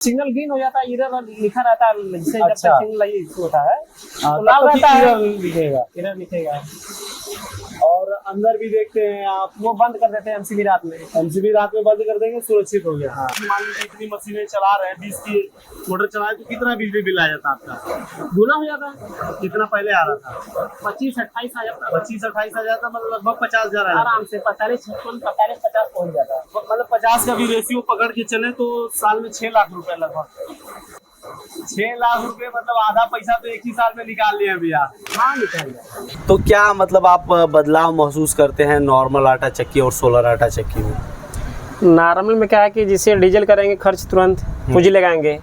Signal green हो जाता है, इधर लिखा रहता है जैसे जब तक अच्छा। सिग्नल लाइट होता है तो तब लाल तक रहता है, इधर लिखेगा। इधर लिखेगा। और अंदर भी देखते हैं आप, वो बंद कर देते हैं एमसीबी रात में। एमसीबी रात में बंद कर देंगे, सुरक्षित हो गया। हाँ। मान लीजिए इतनी मशीनें चला रहे हैं, 20 की मोटर चलाए तो कितना बिजली बिल आ जाता आपका? गुना हो जाता है, कितना पहले आ रहा था? 25-28 आ जाता है, 25-28 आ जाता, मतलब लगभग 50,000 आ जाता। आराम से 45-50 पहुंच जाता है। मतलब 50 का भी रेशियो पकड़ के चले तो साल में 6 लाख रुपए लगभग। 6 लाख रुपए मतलब आधा पैसा तो एक ही साल में निकाल लिया भैया। हाँ निकल जाए। तो क्या मतलब आप बदलाव महसूस करते हैं नॉर्मल आटा चक्की और सोलर आटा चक्की में? नॉर्मल में क्या है कि जिसे डीजल करेंगे खर्च तुरंत पूंजी लगाएंगे,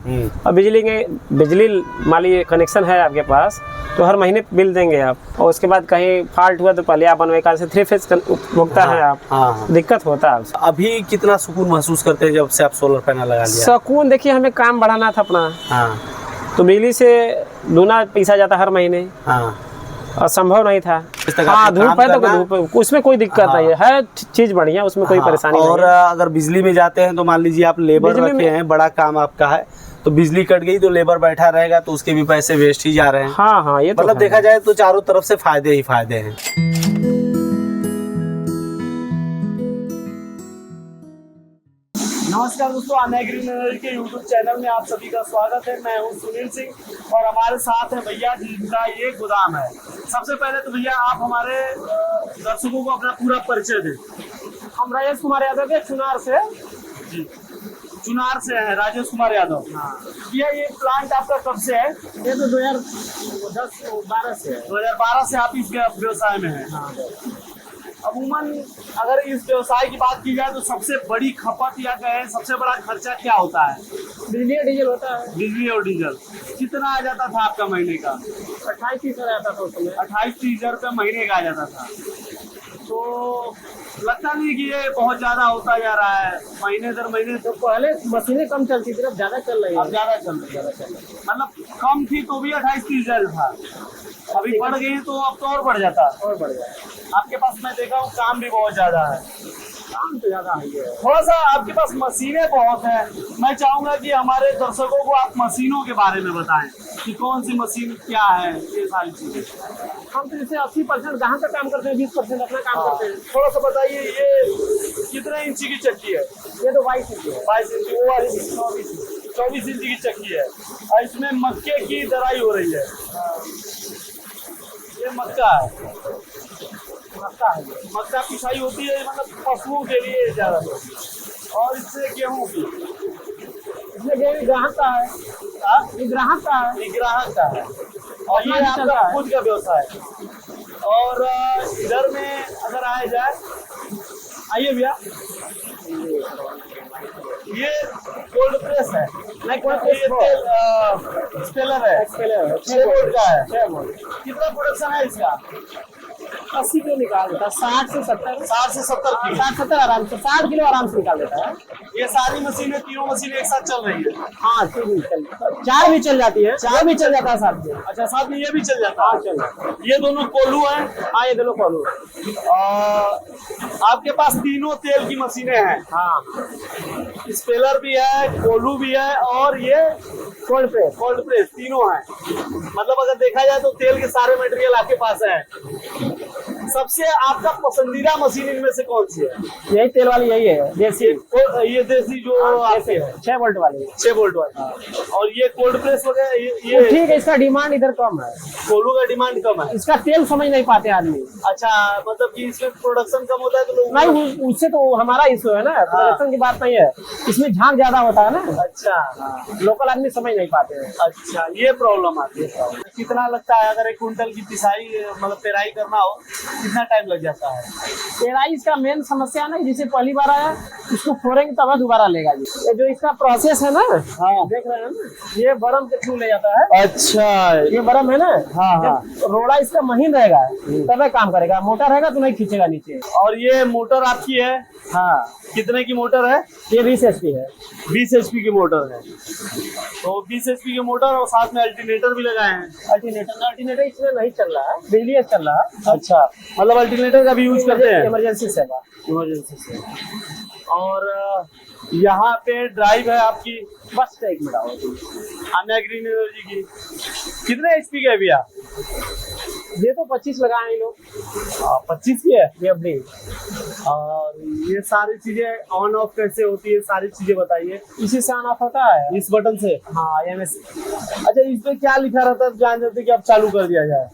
और बिजली मान लीजिए कनेक्शन है आपके पास तो हर महीने बिल देंगे आप, और उसके बाद कहीं फॉल्ट हुआ तो पहले आप बनवाए कार से 3 फेज उपभोक्ता है आप। हाँ। दिक्कत होता है। अभी कितना सुकून महसूस करते हैं जब से आप सोलर पैनल लगा लिया? सुकून देखिए, हमें काम बढ़ाना था अपना, हाँ तो बिजली से दूना पैसा जाता हर महीने, हाँ। और संभव नहीं था। तक हाँ आपको धूप काम है तो करना- धूप, उसमें कोई दिक्कत नहीं है चीज बढ़िया, उसमें कोई परेशानी और नहीं है। अगर बिजली में जाते हैं तो मान लीजिए आप लेबर बिजली रखे में- हैं, बड़ा काम आपका है, तो बिजली कट गई तो लेबर बैठा रहेगा तो उसके भी पैसे वेस्ट ही जा रहे हैं। हाँ हाँ, ये तो मतलब है। देखा जाए तो चारों तरफ से फायदे ही फायदे हैं। नमस्कार दोस्तों, अनय ग्रीन एनर्जी के यूट्यूब चैनल में आप सभी का स्वागत है। मैं हूं सुनील सिंह और हमारे साथ है भैया जिनका ये गोदाम है। सबसे पहले तो भैया आप हमारे दर्शकों को अपना पूरा परिचय दें। हम राजेश कुमार यादव के चुनार से। जी, चुनार से है राजेश कुमार यादव। भैया ये प्लांट आपका कब से है? ये तो 2010-12 से है। 2012 से आप इस व्यवसाय में हैं। हाँ। अमूमन अगर इस व्यवसाय की बात की जाए तो सबसे बड़ी खपत या कहें सबसे बड़ा खर्चा क्या होता है? बिजली और डीजल होता है। बिजली और डीजल कितना आ जाता था आपका महीने का? 28-30 हजार आता था उसमें। 28-30 हजार रुपये महीने का आ जाता था। तो लगता नहीं कि ये बहुत ज्यादा होता जा रहा है महीने दर महीने? तो पहले मशीनें कम चलती थी, अब ज्यादा चल रही है। अब ज्यादा चल रही है। मतलब कम थी तो भी 28-30 हजार था, अभी बढ़ गई तो अब तो और बढ़ जाता। और बढ़ गया। आपके पास मैं देखा हूँ काम भी बहुत ज्यादा है। काम तो ज्यादा है। थोड़ा सा आपके पास मशीनें बहुत हैं। मैं चाहूंगा कि हमारे दर्शकों को आप मशीनों के बारे में बताएं कि कौन सी मशीन क्या है, ये सारी चीजें। हम तो जैसे 80% जहाँ का काम करते हैं, 20% अपना काम करते हैं। थोड़ा सा बताइए, ये कितने इंची की चक्की है? ये तो 22 इंच है। 22 इंची, वो वाली 24 इंची की चक्की है और इसमें मक्के की दराई हो रही है। ये मक्का है, मक्का है। मक्का पिसाई होती है, मतलब पशुओं के लिए ज्यादा होती है। और इससे गेहूं की, इसमें गेहूं ग्राहक का है। ये ग्राहक का है। ये ग्राहक का है और ये अपना भी चलता आपका है। खुद का व्यवसाय है। और इधर में अगर आया जाए, आइए भैया, ये कोल्ड प्रेस है। नहीं, कोल्ड ये प्रेस स्पेलर है, 6 वोल्ट का है। कितना प्रोडक्शन है इसका? 80 किलो निकाल देता है। 60 से 70। 60 से 70 किलो। 60-70 आराम से, 60 किलो आराम से निकाल देता है। ये सारी मशीनें, तीनों मशीनें एक साथ चल रही है? हाँ, 4 भी चल जाती है, 4 भी चल जाता है साथ में। अच्छा, साथ में ये भी चल जाता है? हाँ, चल जाता है। ये दोनों कोल्हू हैं? हाँ, ये दोनों कॉलू। आपके पास तीनों तेल की मशीनें हैं? हाँ, स्पेलर भी है, कोल्हू भी है और ये कोल्ड प्रेस तीनों हैं। मतलब अगर देखा जाए तो तेल के सारे मटेरियल आपके पास है। सबसे आपका पसंदीदा मशीन इनमें से कौन सी है? यही तेल वाली, यही है देसी। ये देसी जो आपके है 6 वोल्ट वाली। 6 वोल्ट वाली। और ये कोल्ड प्रेस वगैरह ये ठीक है, इसका डिमांड इधर कम है। कोल्हू का डिमांड कम है। इसका तेल समझ नहीं पाते आदमी। अच्छा, मतलब कि इसमें प्रोडक्शन कम होता है तो लोग नहीं, उससे तो हमारा इशू है ना, प्रोडक्शन की बात नहीं है। इसमें झाग ज्यादा होता है ना। अच्छा, लोकल आदमी समझ नहीं पाते हैं। अच्छा, ये प्रॉब्लम आती है। कितना लगता है अगर 1 कुंटल की पिसाई मतलब पेराई करना हो, कितना टाइम लग जाता है? पेराई इसका मेन समस्या है ना, जिसे पहली बार आया इसको फोड़ेंगे तब दोबारा लेगा। ये जो इसका प्रोसेस है ना, हाँ, देख रहे हैं ना, ये बरम के थ्रू ले जाता है। अच्छा, ये बरम है ना। हाँ हाँ। जब रोड़ा इसका महीन रहेगा तब काम करेगा, मोटा रहेगा तो नहीं खींचेगा नीचे। और ये मोटर आपकी है? हाँ, कितने की मोटर है? ये 20 HP है। 20 HP की मोटर है। तो 20 HP की मोटर और साथ में अल्टरनेटर भी लगाए हैं। अल्टरनेटर इसमें नहीं चल रहा है, बिजली से चल रहा है। अच्छा, मतलब अल्टरनेटर का भी यूज करते हैं? इमरजेंसी सेवा। इमरजेंसी से। और यहाँ पे ड्राइव है आपकी, बस 1 मिनट आओ, अन्य ग्रीन एनर्जी की कितने एचपी के है भैया? ये तो 25 लगाए हैं लोग। 25 की है ये अपनी और ये सारी चीजें ऑन ऑफ कैसे होती है, सारी चीजें बताइए। इसी से ऑन ऑफ होता है। इस बटन से? हाँ MS। अच्छा, इस पे क्या लिखा रहता है जान जाते कि अब चालू कर दिया जाए?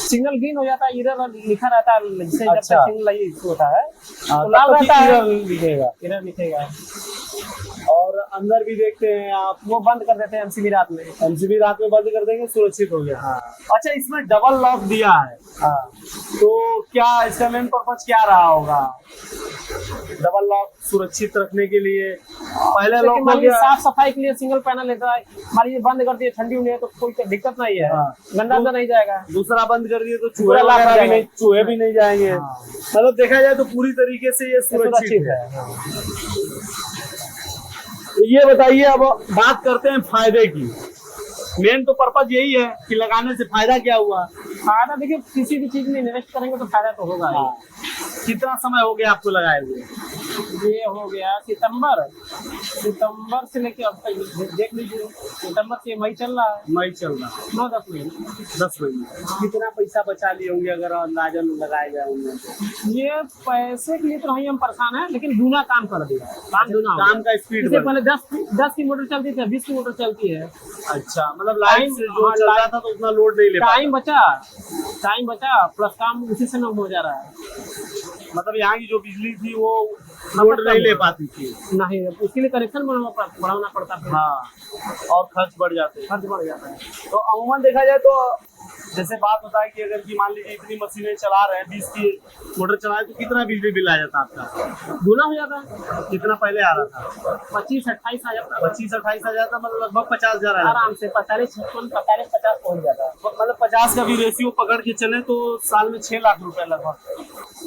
सिग्नल ग्रीन हो जाता है, इधर लिखा रहता है, जैसे जब अच्छा। तक सिग्नल होता है तो तब लाल तक रहता है, इधर लिखेगा। इधर लिखेगा। और अंदर भी देखते हैं आप, वो बंद कर देते हैं MCB रात में। MCB रात में बंद कर देंगे, सुरक्षित हो गया। हाँ। अच्छा, इसमें डबल लॉक दिया है। हाँ। तो क्या इसका मेन पर्पज क्या रहा होगा? डबल लॉक सुरक्षित रखने के लिए। पहले जैसे कि लॉक मान हो लीजिए गया, साफ सफाई के लिए सिंगल पैनल लेता है, मान लीजिए बंद कर दिए, ठंडी हुई है तो कोई दिक्कत नहीं है। हाँ। गंदा अंदर नहीं जाएगा। दूसरा बंद कर दिए तो चूहे पूरा लॉक हो वगैरह भी जाएगा। नहीं, चूहे भी नहीं जाएंगे। हाँ। मतलब देखा जाए तो पूरी तरीके से ये सुरक्षित है। हाँ। तो ये बताइए, अब बात करते हैं फायदे की। मेन तो पर्पज यही है कि लगाने से फायदा क्या हुआ। फायदा देखिए, किसी भी चीज में इन्वेस्ट करेंगे तो फायदा तो होगा ही। कितना समय हो गया आपको लगाए हुए? ये हो गया सितंबर से लेके अब तक देख लीजिए, सितंबर से मई चल रहा है। मई चल रहा, 9-10 महीने। 10 महीने। कितना पैसा बचा लिए होंगे अगर अंदाजन लगाए जाए होंगे? ये पैसे के लिए तो नहीं हम परेशान हैं, लेकिन दूना काम कर दिया, काम दूना हो गया। काम का स्पीड इससे पहले 10 की मोटर चलती थी, 20 की मोटर चलती है। अच्छा, मतलब लाइन से जो चल रहा था तो उतना लोड नहीं ले पाता। टाइम बचा प्लस काम उसी से हो जा रहा है। मतलब यहाँ की जो बिजली थी वो लोड नहीं ले पाती थी। नहीं, उसके लिए कनेक्शन बढ़ाना पड़ता था। हाँ, और खर्च बढ़ जाते हैं। खर्च बढ़ जाता है। तो अमूमन देखा जाए तो जैसे बात होता है कि अगर की मान लीजिए इतनी मशीनें चला रहे हैं, 20 की मोटर चला रहे, तो कितना बिजली बिल आ जाता आपका? दूना हो जाता है। कितना पहले आ रहा था? 25-28 आ जाता है। 25-28 आ जाता, मतलब लगभग 50,000 आ जाता। आराम से 45-50 पहुंच जाता है। मतलब 50 का भी रेशियो पकड़ के चले तो साल में 6 लाख रुपए लगभग।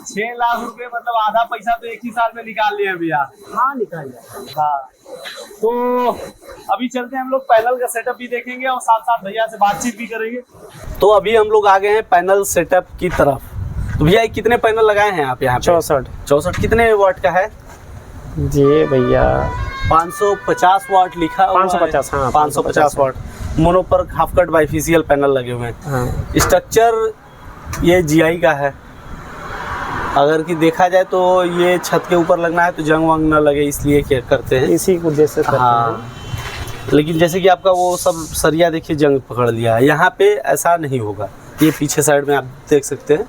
6 लाख रुपए मतलब आधा पैसा तो एक ही साल में निकाल लिया भैया। हाँ, निकाल जाता। हाँ, तो अभी चलते हैं हम लोग पैनल का सेटअप भी देखेंगे और साथ साथ भैया से बातचीत भी करेंगे। तो अभी हम लोग आ गए हैं पैनल सेटअप की तरफ। तो भैया कितने पैनल लगाए हैं आप यहाँ पे? 64। कितने वाट का है जी भैया? 550 वाट लिखा हुआ है। 550, हाँ, 550 वाट मोनो पर हाफ कट बाइफेशियल पैनल लगे हुए हैं। हाँ। स्ट्रक्चर ये GI का है। अगर कि देखा जाए तो ये छत के ऊपर लगना है तो जंग वंग न लगे, इसलिए क्या करते हैं, इसी उद्देश्य से करते हाँ। हैं। लेकिन जैसे कि आपका वो सब सरिया देखिए जंग पकड़ लिया है, यहाँ पे ऐसा नहीं होगा। ये पीछे साइड में आप देख सकते हैं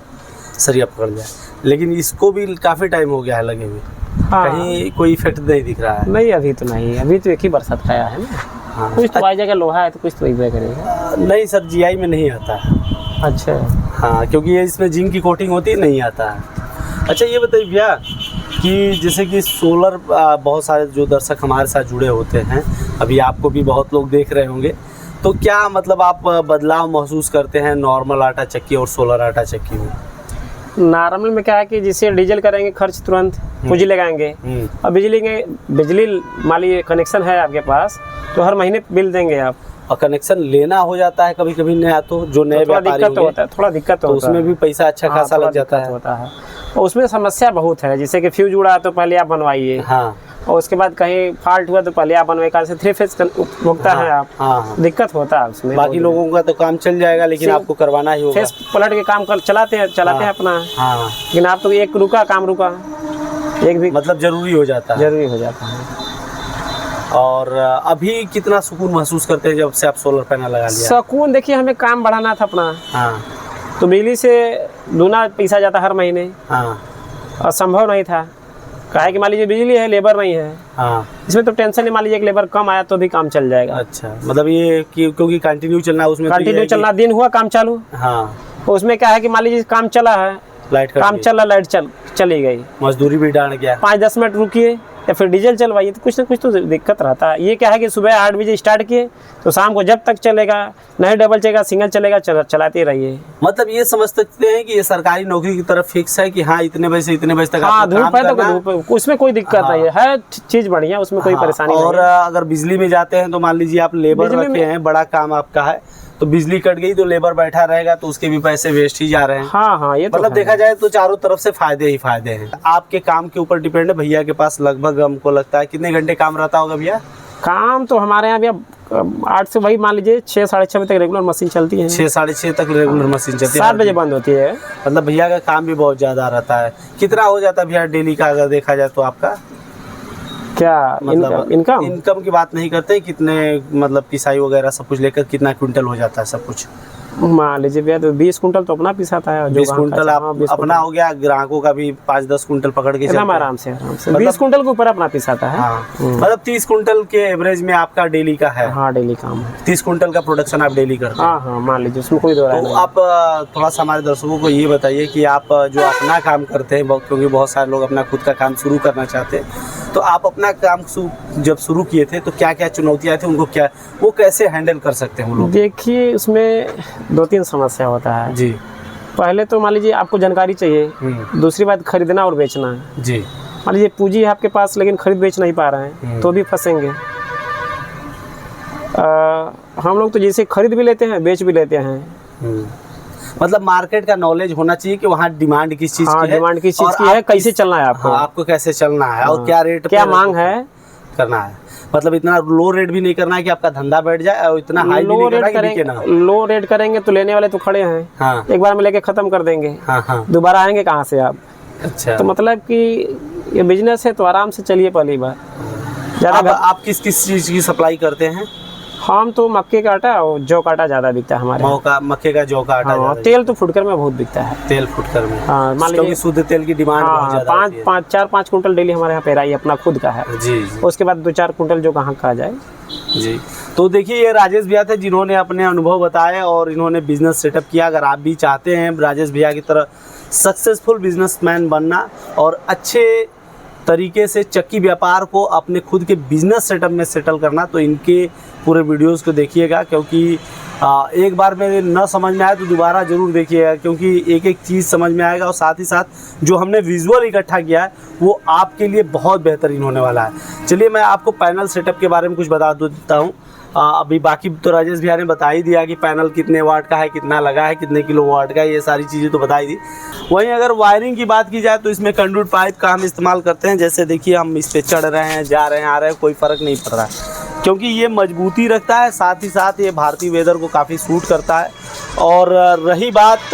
सरिया पकड़ लिया है, लेकिन इसको भी काफ़ी टाइम हो गया है लगे हुए। हाँ। कहीं कोई इफेक्ट नहीं दिख रहा है। नहीं, अभी तो नहीं, अभी तो एक ही बरसात खाया है ना। हाँ। कुछ तो आई जगह लोहा है तो कुछ तो वही करेगा। नहीं सर, GI में नहीं आता है। अच्छा। हाँ, क्योंकि ये इसमें जिंक की कोटिंग होती है, नहीं आता है। अच्छा, ये बताइए भैया कि जैसे कि सोलर, बहुत सारे जो दर्शक हमारे साथ जुड़े होते हैं, अभी आपको भी बहुत लोग देख रहे होंगे, तो क्या मतलब आप बदलाव महसूस करते हैं नॉर्मल आटा चक्की और सोलर आटा चक्की में? नॉर्मल में क्या है कि जिससे डीजल करेंगे खर्च तुरंत पूंजी लगाएंगे, और बिजली मान लीजिए कनेक्शन है आपके पास तो हर महीने बिल देंगे आप। और कनेक्शन लेना हो जाता है कभी कभी नया, तो जो नए व्यापारी होंगे थोड़ा दिक्कत तो उसमें भी पैसा अच्छा खासा लग जाता है। होता है और उसमें समस्या बहुत है, जैसे कि फ्यूज उड़ा तो पहले आप बनवाइए। हाँ। और उसके बाद कहीं फॉल्ट हुआ तो पहले आप बनवाइए, कारण से 3 फेज उपभोक्ता है आप। हाँ। दिक्कत होता है उसमें। बाकी लोगों का तो काम चल जाएगा, लेकिन आपको करवाना ही होगा। फेस पलट के काम चलाते हैं अपना। हाँ। लेकिन आप तो एक काम रुका एक भी मतलब जरूरी हो जाता है। जरूरी हो जाता है। और अभी कितना सुकून महसूस करते हैं जब से आप सोलर पैनल लगा लिया? सुकून देखिए, हमें काम बढ़ाना था अपना। हाँ। तो बिजली से दूना पैसा जाता हर महीने। हाँ। और संभव नहीं था, काहे कि मान लीजिए बिजली है, लेबर नहीं है। हाँ। इसमें तो टेंशन नहीं, मान लीजिए एक लेबर कम आया तो भी काम चल जाएगा। अच्छा, मतलब ये कि क्योंकि कंटिन्यू चलना है उसमें, कंटिन्यू चलना, दिन हुआ काम चालू। हाँ। तो उसमें क्या है कि मान लीजिए काम चला है, लाइट काम चला, लाइट चली गई, मजदूरी भी डाल गया, 5-10 मिनट रुकिए या फिर डीजल चलवाइए, तो कुछ ना कुछ तो दिक्कत रहता है। ये क्या है कि सुबह 8 बजे स्टार्ट किए तो शाम को जब तक चलेगा, नहीं डबल चलेगा, सिंगल चलेगा, चलाते रहिए। मतलब ये समझ सकते हैं कि ये सरकारी नौकरी की तरफ फिक्स है कि हाँ इतने बजे से इतने बजे तक। हाँ, धूप है तो धूप, उसमें कोई दिक्कत नहीं है, हर चीज बढ़िया, उसमें कोई परेशानी नहीं। और अगर बिजली में जाते हैं तो मान लीजिए आप लेबर रखे हैं, बड़ा काम आपका है, तो बिजली कट गई तो लेबर बैठा रहेगा तो उसके भी पैसे वेस्ट ही जा रहे हैं। हाँ हाँ, ये तो मतलब है। देखा जाए तो चारों तरफ से फायदे ही फायदे हैं। आपके काम के ऊपर डिपेंड है। भैया के पास लगभग हमको लगता है कितने घंटे काम रहता होगा भैया? काम तो हमारे यहाँ भैया 8 से वही मान लीजिए 6 साढ़े 6 बजे तक रेगुलर मशीन चलती है। 6 साढ़े 6 तक रेगुलर मशीन चलती है। 7 बजे बंद होती है। मतलब भैया का काम भी बहुत ज्यादा रहता है। कितना हो जाता है भैया डेली का अगर देखा जाए तो आपका? क्या मतलब इनकम? इनकम की बात नहीं करते, कितने मतलब पिसाई वगैरह सब कुछ लेकर कितना क्विंटल हो जाता है सब कुछ? मान लीजिए भैया तो 20 कुंटल तो अपना पिसाता है। 20 कुंटल आप अपना हो गया, ग्राहकों का भी 5-10 कुंटल पकड़ के एकदम आराम से 20 कुंटल के ऊपर अपना पिसाता है। हाँ, मतलब 30 कुंटल के एवरेज में आपका डेली का है। हाँ, डेली काम है। 30 कुंटल का प्रोडक्शन आप डेली करते हैं। हाँ हाँ, मान लीजिए उसमें कोई दो राय तो नहीं। आप थोड़ा सा हमारे दर्शकों को ये बताइए कि आप जो अपना काम करते हैं, क्योंकि बहुत सारे लोग अपना खुद का काम शुरू करना चाहते हैं, तो आप अपना काम जब शुरू किए थे तो क्या क्या चुनौतियाँ थी, उनको क्या वो कैसे हैंडल कर सकते हैं वो लोग? देखिए, उसमें 2-3 समस्या होता है जी। पहले तो मान लीजिए आपको जानकारी चाहिए, दूसरी बात खरीदना और बेचना है जी। मान लीजिए पूंजी है आपके पास लेकिन खरीद बेच नहीं पा रहे हैं तो भी फंसेंगे। हम लोग तो जैसे खरीद भी लेते हैं बेच भी लेते हैं। मतलब मार्केट का नॉलेज होना चाहिए कि वहाँ डिमांड किस चीज की है, डिमांड किस चीज की है, कैसे चलना है आपको। हाँ, आपको कैसे चलना है और क्या रेट क्या मांग है करना है। मतलब इतना लो रेट भी नहीं करना है कि आपका धंधा बैठ जाए और इतना हाई भी नहीं करना कि बिके ना। लो रेट करेंगे तो लेने वाले तो खड़े हैं। हाँ। एक बार में लेके खत्म कर देंगे। हाँ हाँ। दोबारा आएंगे कहाँ से आप? अच्छा। तो मतलब कि ये बिजनेस है तो आराम से चलिए पहली बार। ज्यादा आप किस किस चीज की सप्लाई करते हैं? हम तो मक्के का आटा और जौ का आटा ज्यादा बिकता है हमारे। मक्के का जौ का आटा। हाँ, तेल तो फुटकर में बहुत बिकता है। तेल फुटकर में। हाँ, मान लीजिए शुद्ध तेल की डिमांड बहुत ज्यादा है। 4-5 कुंटल डेली हमारे यहाँ पेराई अपना खुद का है। जी। उसके बाद 2-4 कुंटल जो कहाँ का जाए। जी। तो देखिए, ये राजेश भैया थे जिन्होंने अपने अनुभव बताए और इन्होंने बिजनेस सेटअप किया। अगर आप भी चाहते हैं राजेश भैया की तरह सक्सेसफुल बिजनेसमैन बनना और अच्छे तरीके से चक्की व्यापार को अपने खुद के बिजनेस सेटअप में सेटल करना, तो इनके पूरे वीडियोस को देखिएगा। क्योंकि एक बार में न समझ में आए तो दोबारा ज़रूर देखिएगा, क्योंकि एक एक चीज़ समझ में आएगा और साथ ही साथ जो हमने विजुअल इकट्ठा किया है वो आपके लिए बहुत बेहतरीन होने वाला है। चलिए, मैं आपको पैनल सेटअप के बारे में कुछ बता देता हूँ। अभी बाकी तो राजेश भैया ने बता ही दिया कि पैनल कितने वाट का है, कितना लगा है, कितने किलो वाट का है, ये सारी चीज़ें तो बता ही दी। वहीं अगर वायरिंग की बात की जाए तो इसमें कंडक्ट पाइप का हम इस्तेमाल करते हैं। जैसे देखिए, हम इस पर चढ़ रहे हैं, जा रहे हैं, आ रहे हैं, कोई फ़र्क नहीं पड़ रहा है, क्योंकि ये मजबूती रखता है, साथ ही साथ ये भारतीय वेदर को काफ़ी सूट करता है। और रही बात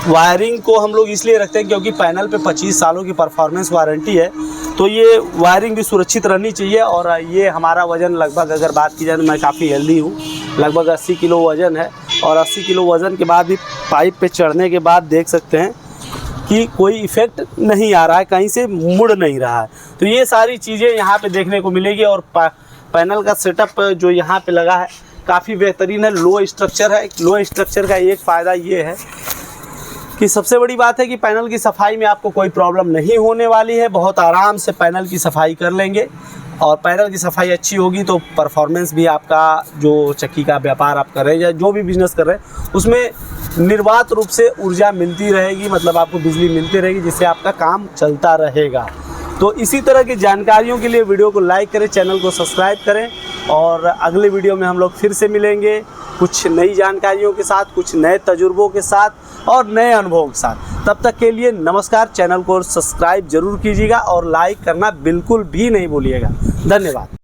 वायरिंग को हम लोग इसलिए रखते हैं क्योंकि पैनल पे 25 सालों की परफॉर्मेंस वारंटी है, तो ये वायरिंग भी सुरक्षित रहनी चाहिए। और ये हमारा वज़न लगभग अगर बात की जाए तो मैं काफ़ी हेल्दी हूँ, लगभग 80 किलो वज़न है। और 80 किलो वज़न के बाद भी पाइप पे चढ़ने के बाद देख सकते हैं कि कोई इफ़ेक्ट नहीं आ रहा है, कहीं से मुड़ नहीं रहा है। तो ये सारी चीज़ें यहाँ पे देखने को मिलेगी। और पैनल का सेटअप जो यहाँ पे लगा है काफ़ी बेहतरीन है, लो स्ट्रक्चर है। लो स्ट्रक्चर का एक फ़ायदा ये है कि सबसे बड़ी बात है कि पैनल की सफाई में आपको कोई प्रॉब्लम नहीं होने वाली है। बहुत आराम से पैनल की सफाई कर लेंगे और पैनल की सफाई अच्छी होगी तो परफॉर्मेंस भी आपका, जो चक्की का व्यापार आप कर रहे हैं या जो भी बिजनेस कर रहे हैं, उसमें निर्बाध रूप से ऊर्जा मिलती रहेगी। मतलब आपको बिजली मिलती रहेगी जिससे आपका काम चलता रहेगा। तो इसी तरह की जानकारियों के लिए वीडियो को लाइक करें, चैनल को सब्सक्राइब करें और अगले वीडियो में हम लोग फिर से मिलेंगे कुछ नई जानकारियों के साथ, कुछ नए तजुर्बों के साथ और नए अनुभवों के साथ। तब तक के लिए नमस्कार। चैनल को सब्सक्राइब जरूर कीजिएगा और लाइक करना बिल्कुल भी नहीं भूलिएगा। धन्यवाद।